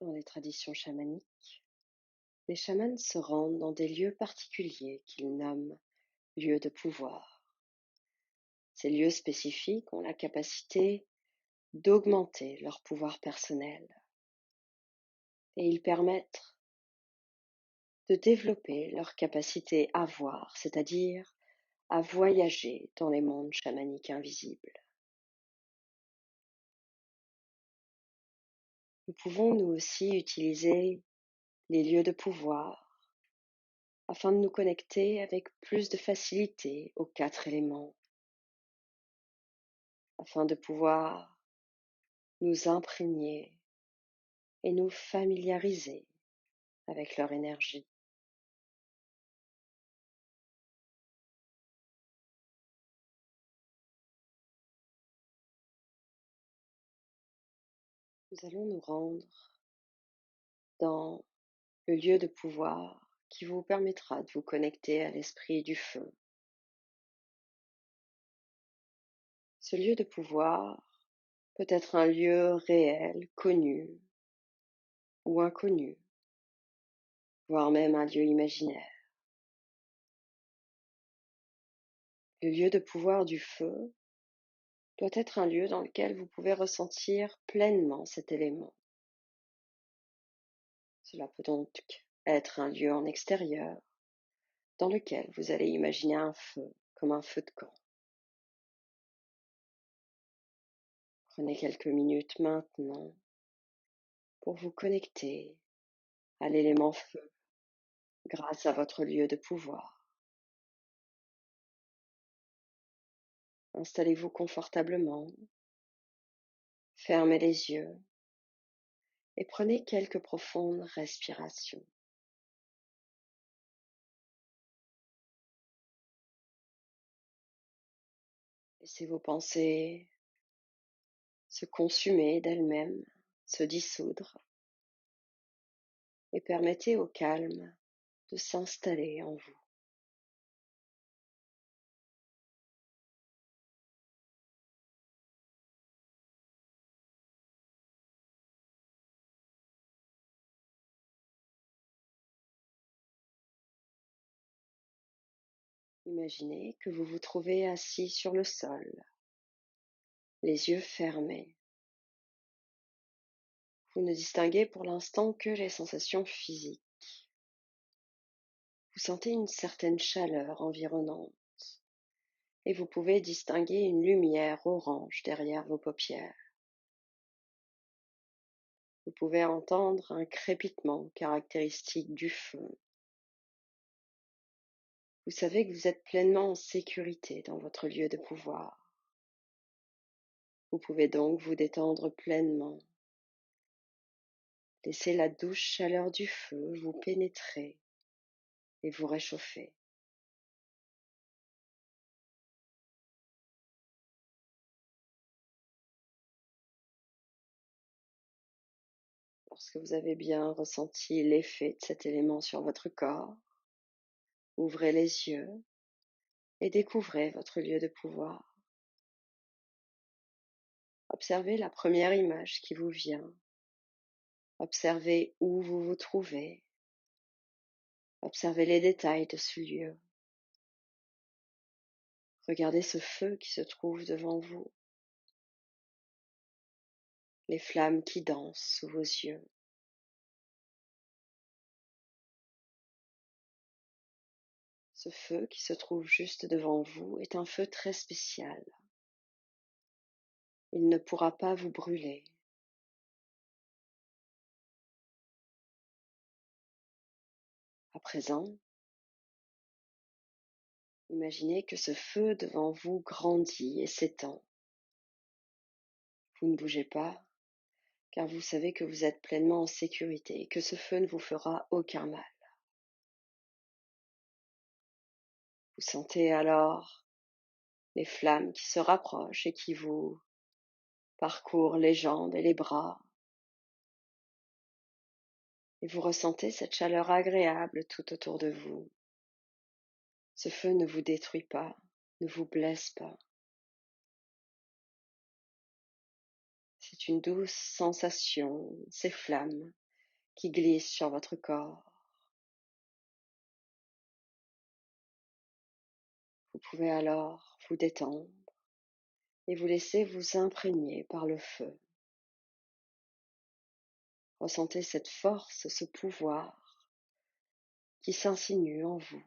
Dans les traditions chamaniques, les chamans se rendent dans des lieux particuliers qu'ils nomment lieux de pouvoir. Ces lieux spécifiques ont la capacité d'augmenter leur pouvoir personnel et ils permettent de développer leur capacité à voir, c'est-à-dire à voyager dans les mondes chamaniques invisibles. Nous pouvons nous aussi utiliser les lieux de pouvoir afin de nous connecter avec plus de facilité aux 4 éléments, afin de pouvoir nous imprégner et nous familiariser avec leur énergie. Nous allons nous rendre dans le lieu de pouvoir qui vous permettra de vous connecter à l'esprit du feu. Ce lieu de pouvoir peut être un lieu réel, connu ou inconnu, voire même un lieu imaginaire. Le lieu de pouvoir du feu doit être un lieu dans lequel vous pouvez ressentir pleinement cet élément. Cela peut donc être un lieu en extérieur dans lequel vous allez imaginer un feu comme un feu de camp. Prenez quelques minutes maintenant pour vous connecter à l'élément feu grâce à votre lieu de pouvoir. Installez-vous confortablement, fermez les yeux et prenez quelques profondes respirations. Laissez vos pensées se consumer d'elles-mêmes, se dissoudre et permettez au calme de s'installer en vous. Imaginez que vous vous trouvez assis sur le sol, les yeux fermés. Vous ne distinguez pour l'instant que les sensations physiques. Vous sentez une certaine chaleur environnante et vous pouvez distinguer une lumière orange derrière vos paupières. Vous pouvez entendre un crépitement caractéristique du feu. Vous savez que vous êtes pleinement en sécurité dans votre lieu de pouvoir. Vous pouvez donc vous détendre pleinement. Laissez la douce chaleur du feu vous pénétrer et vous réchauffer. Lorsque vous avez bien ressenti l'effet de cet élément sur votre corps, ouvrez les yeux et découvrez votre lieu de pouvoir. Observez la première image qui vous vient. Observez où vous vous trouvez. Observez les détails de ce lieu. Regardez ce feu qui se trouve devant vous, les flammes qui dansent sous vos yeux. Ce feu qui se trouve juste devant vous est un feu très spécial. Il ne pourra pas vous brûler. À présent, imaginez que ce feu devant vous grandit et s'étend. Vous ne bougez pas, car vous savez que vous êtes pleinement en sécurité et que ce feu ne vous fera aucun mal. Vous sentez alors les flammes qui se rapprochent et qui vous parcourent les jambes et les bras. Et vous ressentez cette chaleur agréable tout autour de vous. Ce feu ne vous détruit pas, ne vous blesse pas. C'est une douce sensation, ces flammes qui glisse sur votre corps. Vous pouvez alors vous détendre et vous laisser vous imprégner par le feu. Ressentez cette force, ce pouvoir qui s'insinue en vous.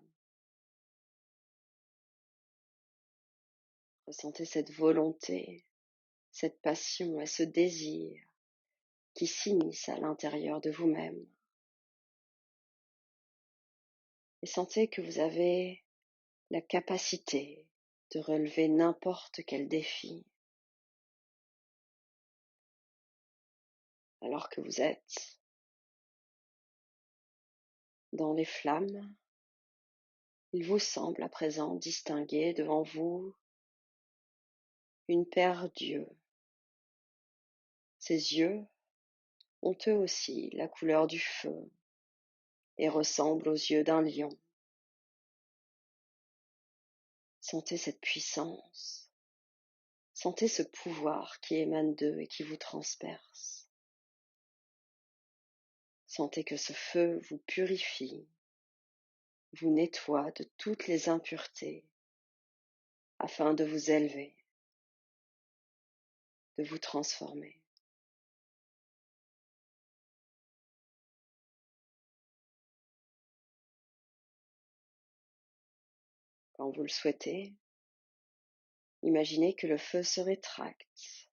Ressentez cette volonté, cette passion et ce désir qui s'immiscent à l'intérieur de vous-même. Et sentez que vous avez la capacité de relever n'importe quel défi. Alors que vous êtes dans les flammes, il vous semble à présent distinguer devant vous une paire d'yeux. Ces yeux ont eux aussi la couleur du feu et ressemblent aux yeux d'un lion. Sentez cette puissance, sentez ce pouvoir qui émane d'eux et qui vous transperce. Sentez que ce feu vous purifie, vous nettoie de toutes les impuretés afin de vous élever, de vous transformer. Quand vous le souhaitez, imaginez que le feu se rétracte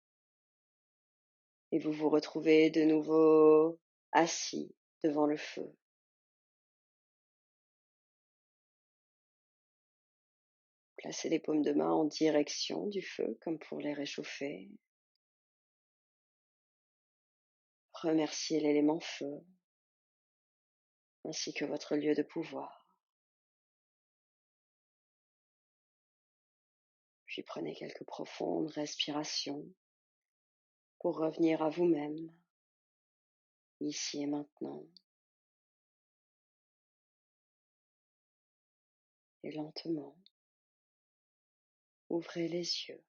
et vous vous retrouvez de nouveau assis devant le feu. Placez les paumes de main en direction du feu comme pour les réchauffer. Remerciez l'élément feu ainsi que votre lieu de pouvoir. Puis prenez quelques profondes respirations pour revenir à vous-même, ici et maintenant. Et lentement, ouvrez les yeux.